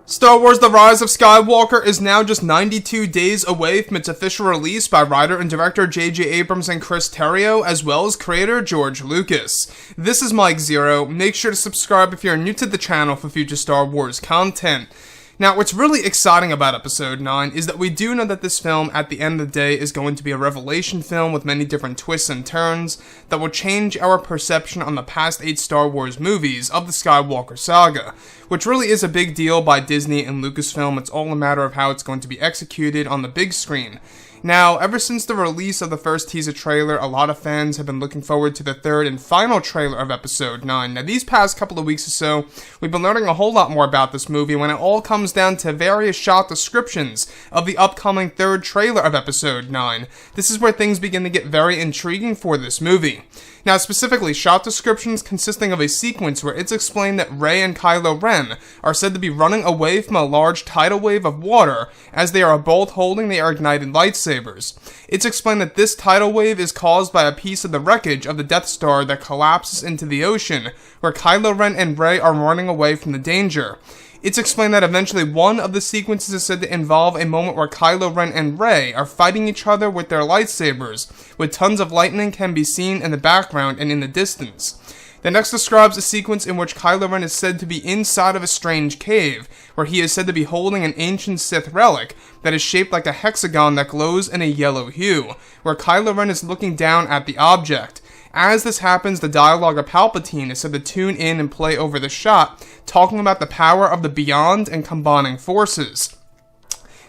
Star Wars The Rise of Skywalker is now just 92 days away from its official release by writer and director J.J. Abrams and Chris Terrio, as well as creator George Lucas. This is Mike Zero. Make sure to subscribe if you're new to the channel for future Star Wars content. Now, what's really exciting about Episode 9 is that we do know that this film, at the end of the day, is going to be a revelation film with many different twists and turns that will change our perception on the past 8 Star Wars movies of the Skywalker saga, which really is a big deal by Disney and Lucasfilm. It's all a matter of how it's going to be executed on the big screen. Now, ever since the release of the first teaser trailer, a lot of fans have been looking forward to the third and final trailer of Episode 9. Now, these past couple of weeks or so, we've been learning a whole lot more about this movie when it all comes down to various shot descriptions of the upcoming third trailer of Episode 9. This is where things begin to get very intriguing for this movie. Now, specifically, shot descriptions consisting of a sequence where it's explained that Rey and Kylo Ren are said to be running away from a large tidal wave of water as they are both holding their ignited lightsabers. It's explained that this tidal wave is caused by a piece of the wreckage of the Death Star that collapses into the ocean, where Kylo Ren and Rey are running away from the danger. It's explained that eventually one of the sequences is said to involve a moment where Kylo Ren and Rey are fighting each other with their lightsabers, with tons of lightning can be seen in the background and in the distance. The next describes a sequence in which Kylo Ren is said to be inside of a strange cave, where he is said to be holding an ancient Sith relic that is shaped like a hexagon that glows in a yellow hue, where Kylo Ren is looking down at the object. As this happens, the dialogue of Palpatine is said to tune in and play over the shot, talking about the power of the beyond and combining forces.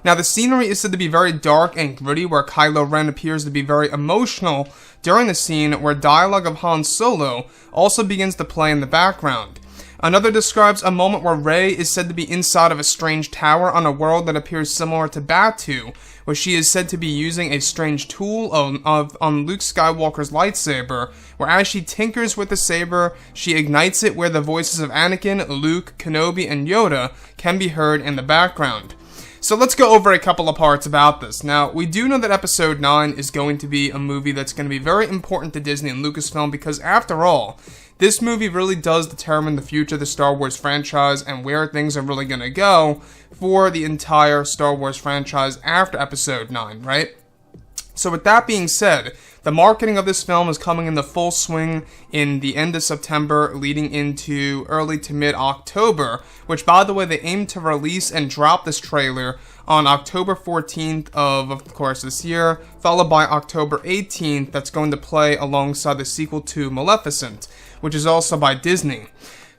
Now, the scenery is said to be very dark and gritty, where Kylo Ren appears to be very emotional during the scene, where dialogue of Han Solo also begins to play in the background. Another describes a moment where Rey is said to be inside of a strange tower on a world that appears similar to Batuu, where she is said to be using a strange tool on Luke Skywalker's lightsaber, where as she tinkers with the saber, she ignites it where the voices of Anakin, Luke, Kenobi, and Yoda can be heard in the background. So let's go over a couple of parts about this. Now, we do know that Episode 9 is going to be a movie that's going to be very important to Disney and Lucasfilm because, after all, this movie really does determine the future of the Star Wars franchise and where things are really going to go for the entire Star Wars franchise after Episode 9, right? So with that being said, the marketing of this film is coming into full swing in the end of September, leading into early to mid-October, which, by the way, they aim to release and drop this trailer on October 14th of course, this year, followed by October 18th, that's going to play alongside the sequel to Maleficent, which is also by Disney.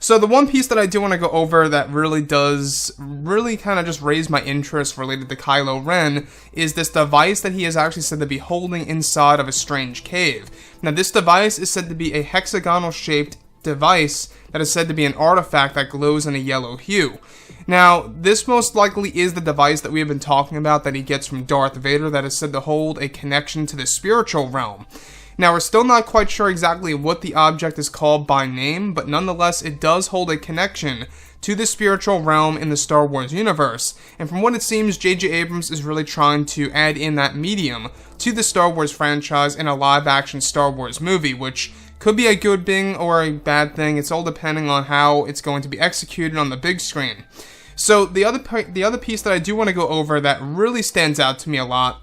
So the one piece that I do want to go over that really does kind of just raise my interest related to Kylo Ren is this device that he is actually said to be holding inside of a strange cave. Now, this device is said to be a hexagonal shaped device that is said to be an artifact that glows in a yellow hue. Now, this most likely is the device that we have been talking about that he gets from Darth Vader that is said to hold a connection to the spiritual realm. Now, we're still not quite sure exactly what the object is called by name, but nonetheless, it does hold a connection to the spiritual realm in the Star Wars universe. And from what it seems, J.J. Abrams is really trying to add in that medium to the Star Wars franchise in a live-action Star Wars movie, which could be a good thing or a bad thing. It's all depending on how it's going to be executed on the big screen. So, the other piece that I do want to go over that really stands out to me a lot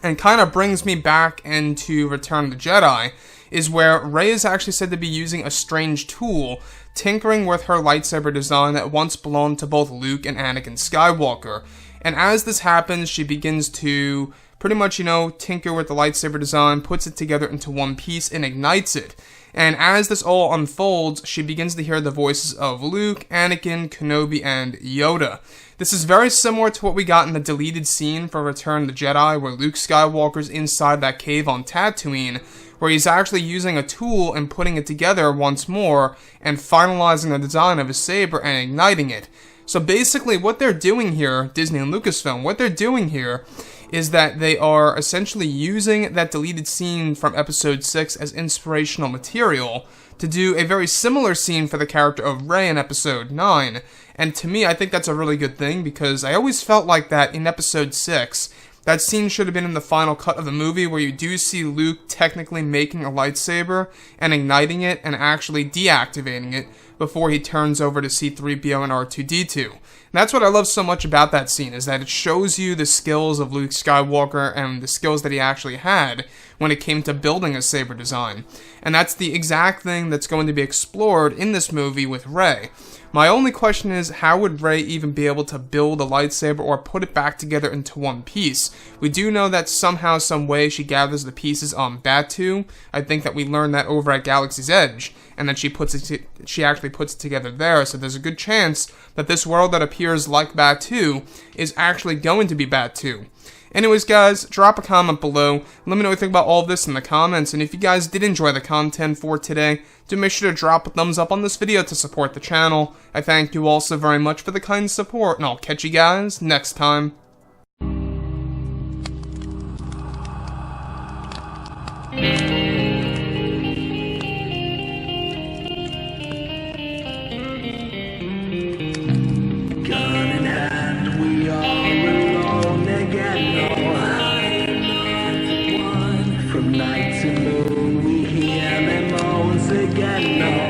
and kind of brings me back into Return of the Jedi, is where Rey is actually said to be using a strange tool, tinkering with her lightsaber design that once belonged to both Luke and Anakin Skywalker. And as this happens, she begins to pretty much, tinker with the lightsaber design, puts it together into one piece, and ignites it. And as this all unfolds, she begins to hear the voices of Luke, Anakin, Kenobi, and Yoda. This is very similar to what we got in the deleted scene for Return of the Jedi, where Luke Skywalker's inside that cave on Tatooine, where he's actually using a tool and putting it together once more, and finalizing the design of his saber and igniting it. So basically what they're doing here, Disney and Lucasfilm, what they're doing here is that they are essentially using that deleted scene from Episode 6 as inspirational material to do a very similar scene for the character of Rey in Episode 9. And to me, I think that's a really good thing, because I always felt like that in Episode 6, that scene should have been in the final cut of the movie, where you do see Luke technically making a lightsaber and igniting it and actually deactivating it before he turns over to C-3PO and R2-D2. And that's what I love so much about that scene, is that it shows you the skills of Luke Skywalker and the skills that he actually had when it came to building a saber design. And that's the exact thing that's going to be explored in this movie with Rey. My only question is, how would Rey even be able to build a lightsaber or put it back together into one piece? We do know that somehow, some way, she gathers the pieces on Batuu. I think that we learned that over at Galaxy's Edge, and then she actually puts it together there, so there's a good chance that this world that appears like Batuu is actually going to be Batuu. Anyways, guys, drop a comment below. Let me know what you think about all of this in the comments. And if you guys did enjoy the content for today, do make sure to drop a thumbs up on this video to support the channel. I thank you all so very much for the kind support, and I'll catch you guys next time. Night to moon, we hear them moans again.